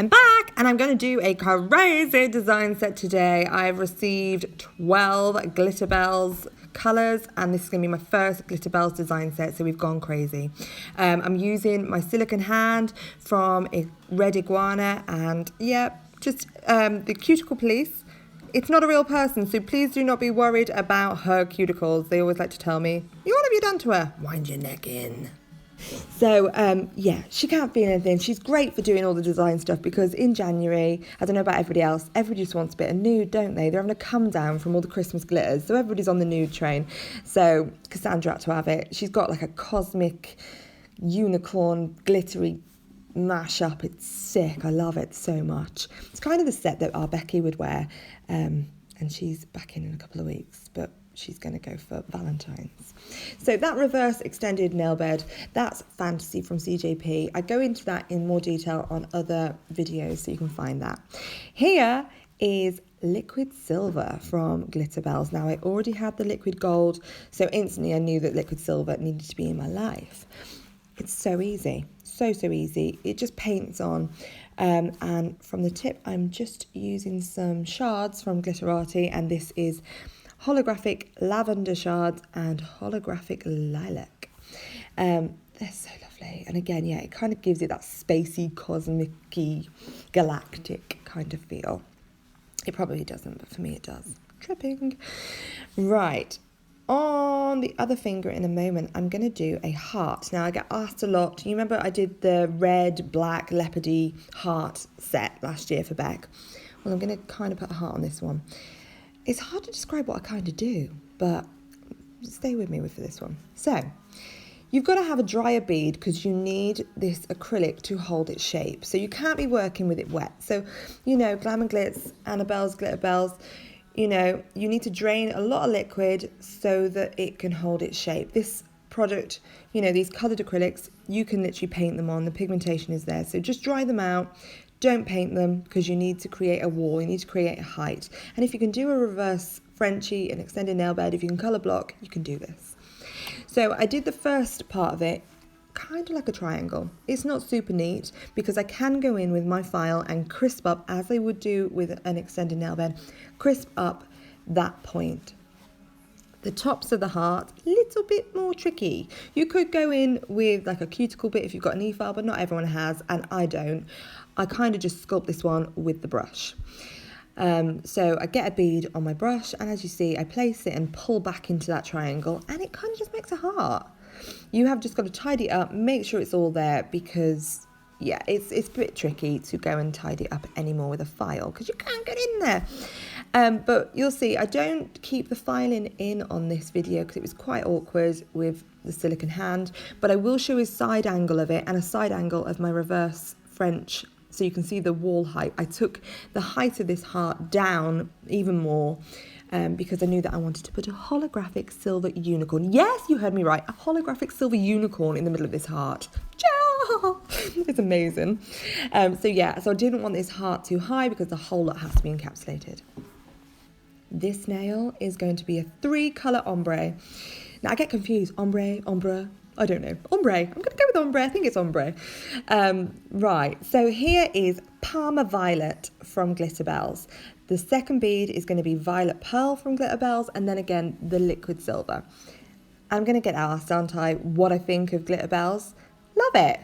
I'm back and I'm going to do a crazy design set today. I've received 12 glitterbels colours and this is going to be my first glitterbels design set, so we've gone crazy. I'm using my silicone hand from a red iguana and just the cuticle police. It's not a real person, so please do not be worried about her cuticles. They always like to tell me, what have you done to her? Wind your neck in. So, she can't feel anything. She's great for doing all the design stuff because in January, I don't know about everybody else, everybody just wants a bit of nude, don't they? They're having a come down from all the Christmas glitters, so everybody's on the nude train. So Cassandra had to have it. She's got like a cosmic unicorn glittery mashup. It's sick. I love it so much. It's kind of the set that our Becky would wear, and she's back in a couple of weeks, but she's going to go for Valentine's. So that reverse extended nail bed, that's Fantasy from CJP. I go into that in more detail on other videos, so you can find that. Here is liquid silver from glitterbels. Now I already had the liquid gold, so instantly I knew that liquid silver needed to be in my life. It's so easy, so easy. It just paints on. And from the tip, I'm just using some shards from Glitterati, and this is holographic lavender shards and holographic lilac. They're so lovely. And again, it kind of gives it that spacey, cosmic-y, galactic kind of feel. It probably doesn't, but for me it does. Tripping. Right. On the other finger in a moment, I'm going to do a heart. Now, I get asked a lot. You remember I did the red, black, leopardy heart set last year for Beck? Well, I'm going to kind of put a heart on this one. It's hard to describe what I kind of do, but stay with me for this one. So, you've got to have a drier bead because you need this acrylic to hold its shape. So you can't be working with it wet. So, Glam and Glitz, Annabelle-glitterbels, you need to drain a lot of liquid so that it can hold its shape. This product, these coloured acrylics, you can literally paint them on. The pigmentation is there. So just dry them out. Don't paint them because you need to create a wall, you need to create a height. And if you can do a reverse Frenchie, an extended nail bed, if you can colour block, you can do this. So I did the first part of it kind of like a triangle. It's not super neat because I can go in with my file and crisp up, as I would do with an extended nail bed, crisp up that point. The tops of the heart, a little bit more tricky. You could go in with like a cuticle bit if you've got an e-file, but not everyone has, and I don't. I kind of just sculpt this one with the brush. So I get a bead on my brush, and as you see, I place it and pull back into that triangle, and it kind of just makes a heart. You have just got to tidy it up, make sure it's all there, because it's a bit tricky to go and tidy it up anymore with a file because you can't get in there. But you'll see I don't keep the filing in on this video because it was quite awkward with the silicone hand, but I will show a side angle of it and a side angle of my reverse French so you can see the wall height. I took the height of this heart down even more because I knew that I wanted to put a holographic silver unicorn. Yes, you heard me right, a holographic silver unicorn in the middle of this heart. It's amazing. So I didn't want this heart too high because the whole lot has to be encapsulated. This nail is going to be a 3-colour ombre. Now I get confused, ombre, I don't know. Ombre, I'm going to go with ombre, I think it's ombre. Right, so here is Parma Violet from Glitterbels. The second bead is going to be Violet Pearl from Glitterbels, and then again, the liquid silver. I'm going to get asked, aren't I, what I think of Glitterbels? Love it.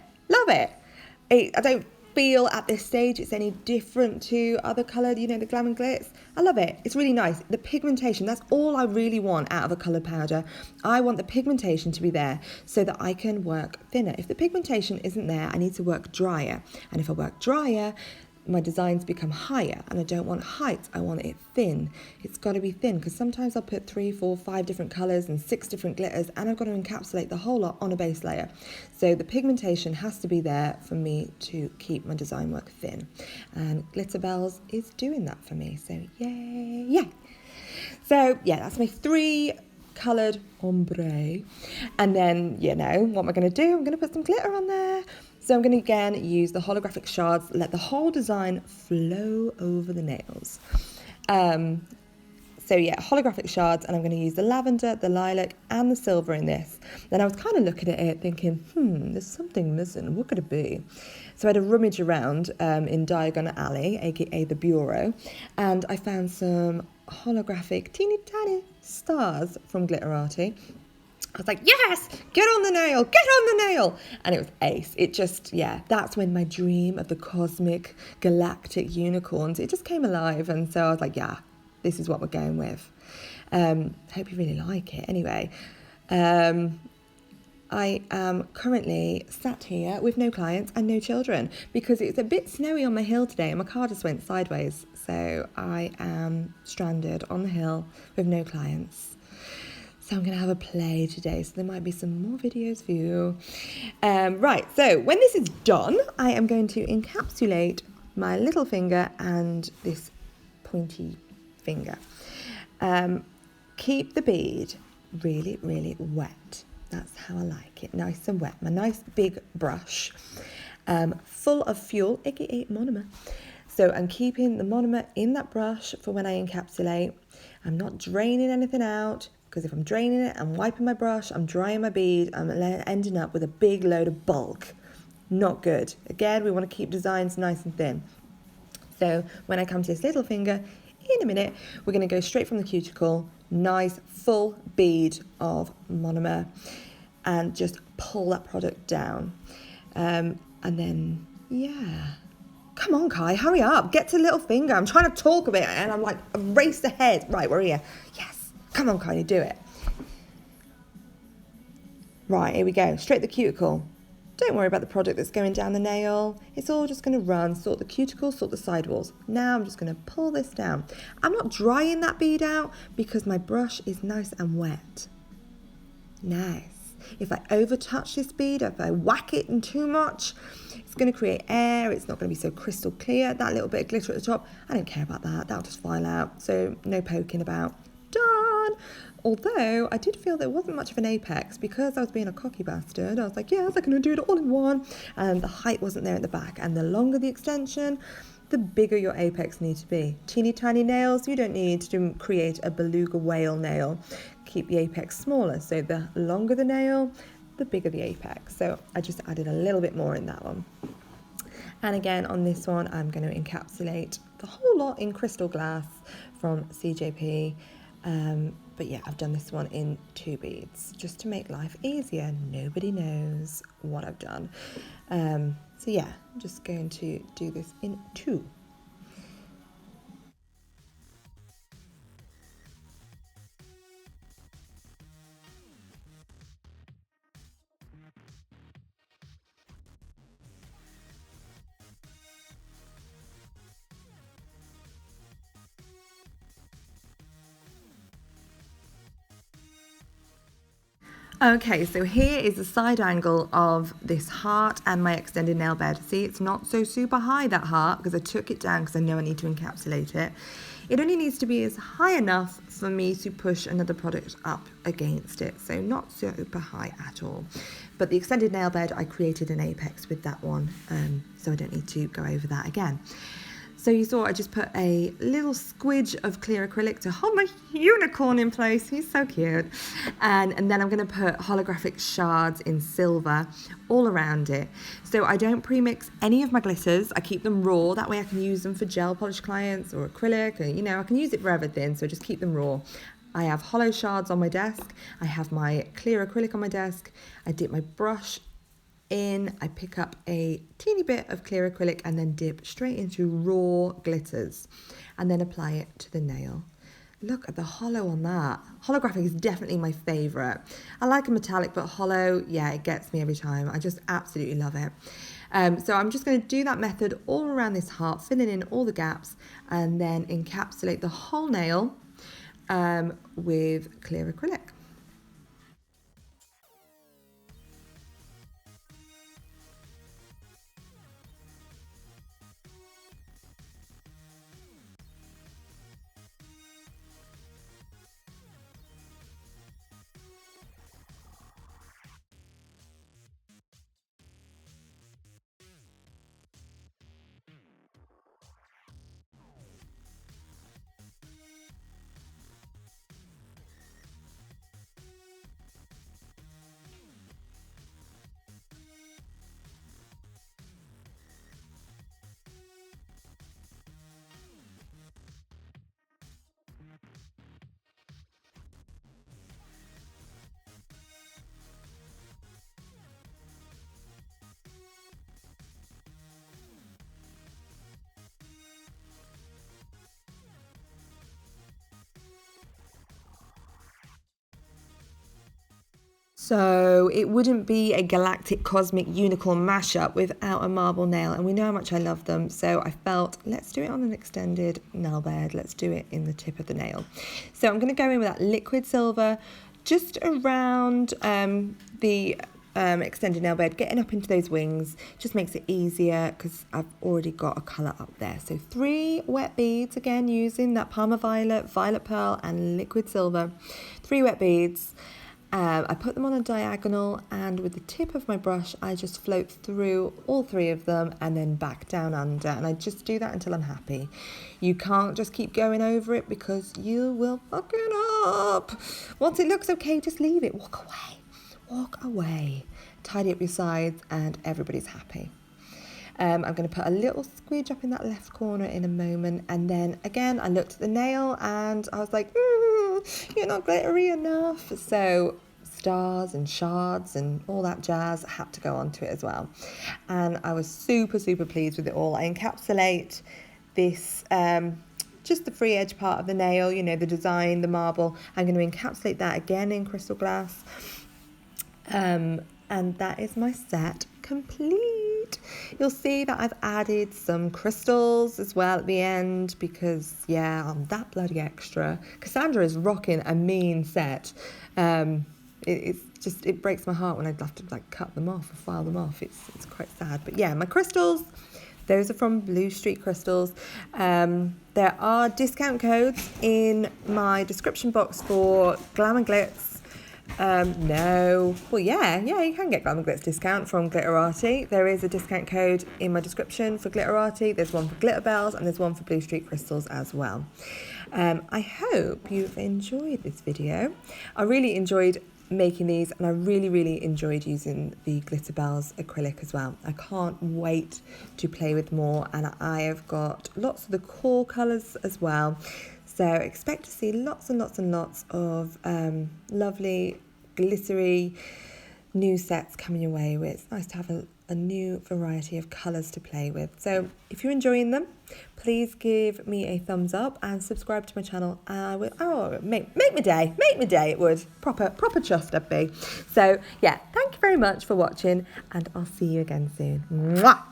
I don't feel at this stage it's any different to other coloured, the Glam and Glitz. I love it. It's really nice. The pigmentation, that's all I really want out of a coloured powder. I want the pigmentation to be there so that I can work thinner. If the pigmentation isn't there, I need to work drier. And if I work drier, my designs become higher, and I don't want height, I want it thin. It's got to be thin because sometimes I'll put 3, 4, 5 different colours and 6 different glitters, and I've got to encapsulate the whole lot on a base layer. So the pigmentation has to be there for me to keep my design work thin, and Glitterbels is doing that for me, so yay. So that's my 3 coloured ombre, and then what am I going to do? I'm going to put some glitter on there. So I'm going to again use the holographic shards, let the whole design flow over the nails. So yeah, holographic shards, and I'm going to use the lavender, the lilac, and the silver in this. Then I was kind of looking at it thinking, there's something missing. What could it be? So I had a rummage around in Diagon Alley, aka the Bureau, and I found some holographic teeny tiny stars from Glitterati. I was like, yes, get on the nail, get on the nail. And it was ace. It just, yeah, that's when my dream of the cosmic galactic unicorns, it just came alive. And so I was like, yeah, this is what we're going with. Hope you really like it. Anyway, I am currently sat here with no clients and no children because it's a bit snowy on my hill today and my car just went sideways. So I am stranded on the hill with no clients. So I'm going to have a play today, so there might be some more videos for you. Right, so when this is done, I am going to encapsulate my little finger and this pointy finger. Keep the bead really, really wet. That's how I like it, nice and wet. My nice big brush, full of fuel, aka monomer. So I'm keeping the monomer in that brush for when I encapsulate. I'm not draining anything out, because if I'm draining it, I'm wiping my brush, I'm drying my bead, I'm ending up with a big load of bulk. Not good. Again, we want to keep designs nice and thin. So when I come to this little finger, in a minute, we're going to go straight from the cuticle, nice full bead of monomer, and just pull that product down. And then, yeah. Come on, Kai, hurry up. Get to the little finger. I'm trying to talk a bit and I'm like, I've raced ahead. Right, we're here. Yes. Come on, Kai, you do it. Right, here we go. Straight to the cuticle. Don't worry about the product that's going down the nail. It's all just going to run. Sort the cuticle, sort the sidewalls. Now I'm just going to pull this down. I'm not drying that bead out because my brush is nice and wet. Nice. If I overtouch this bead, if I whack it in too much, it's going to create air. It's not going to be so crystal clear. That little bit of glitter at the top, I don't care about that. That'll just file out. So no poking about. Done. Although I did feel there wasn't much of an apex because I was being a cocky bastard. I was like, yes, I can do it all in one. And the height wasn't there at the back. And the longer the extension, the bigger your apex needs to be. Teeny tiny nails, you don't need to create a beluga whale nail. Keep the apex smaller. So the longer the nail, the bigger the apex. So I just added a little bit more in that one. And again, on this one, I'm going to encapsulate the whole lot in crystal glass from CJP. But yeah, I've done this one in 2 beads just to make life easier. Nobody knows what I've done. So yeah, I'm just going to do this in 2. Okay, so here is the side angle of this heart and my extended nail bed. See, it's not so super high, that heart, because I took it down because I know I need to encapsulate it. It only needs to be as high enough for me to push another product up against it, so not super high at all. But the extended nail bed, I created an apex with that one, so I don't need to go over that again. So you saw I just put a little squidge of clear acrylic to hold my unicorn in place. He's so cute. And then I'm going to put holographic shards in silver all around it. So I don't pre-mix any of my glitters. I keep them raw. That way I can use them for gel polish clients or acrylic. Or, you know, I can use it for everything. So just keep them raw. I have hollow shards on my desk. I have my clear acrylic on my desk. I dip my brush in, I pick up a teeny bit of clear acrylic and then dip straight into raw glitters and then apply it to the nail. Look at the hollow on that. Holographic is definitely my favourite. I like a metallic, but hollow, yeah, it gets me every time. I just absolutely love it. So I'm just going to do that method all around this heart, filling in all the gaps and then encapsulate the whole nail with clear acrylic. So it wouldn't be a galactic cosmic unicorn mashup without a marble nail, and we know how much I love them, so I felt let's do it on an extended nail bed, let's do it in the tip of the nail. So I'm going to go in with that liquid silver just around the extended nail bed, getting up into those wings just makes it easier because I've already got a colour up there. So 3 wet beads, again using that Parma Violet, Violet Pearl and liquid silver. 3 wet beads. I put them on a diagonal, and with the tip of my brush I just float through all 3 of them and then back down under, and I just do that until I'm happy. You can't just keep going over it because you will fuck it up. Once it looks okay, just leave it, walk away, tidy up your sides and everybody's happy. I'm going to put a little squidge up in that left corner in a moment, and then again I looked at the nail and I was like, you're not glittery enough, so stars and shards and all that jazz had to go onto it as well, and I was super pleased with it all. I encapsulate this just the free edge part of the nail, you know, the design, the marble. I'm going to encapsulate that again in crystal glass, and that is my set complete. You'll see that I've added some crystals as well at the end because, yeah, I'm that bloody extra. Cassandra is rocking a mean set. It breaks my heart when I have to like cut them off or file them off. It's quite sad. But yeah, my crystals, those are from Blue Street Crystals. There are discount codes in my description box for Glam and Glitz. No. Well, yeah, you can get Glam and Glitz discount from Glitterati. There is a discount code in my description for Glitterati. There's one for Glitterbels and there's one for Blue Street Crystals as well. I hope you've enjoyed this video. I really enjoyed making these, and I really enjoyed using the Glitterbels acrylic as well. I can't wait to play with more, and I have got lots of the core colours as well. So expect to see lots and lots of lovely, glittery new sets coming your way. It's nice to have a new variety of colours to play with. So if you're enjoying them, please give me a thumbs up and subscribe to my channel. I will, make my day, it would. Proper chuffed I'd be. So yeah, thank you very much for watching, and I'll see you again soon. Mwah!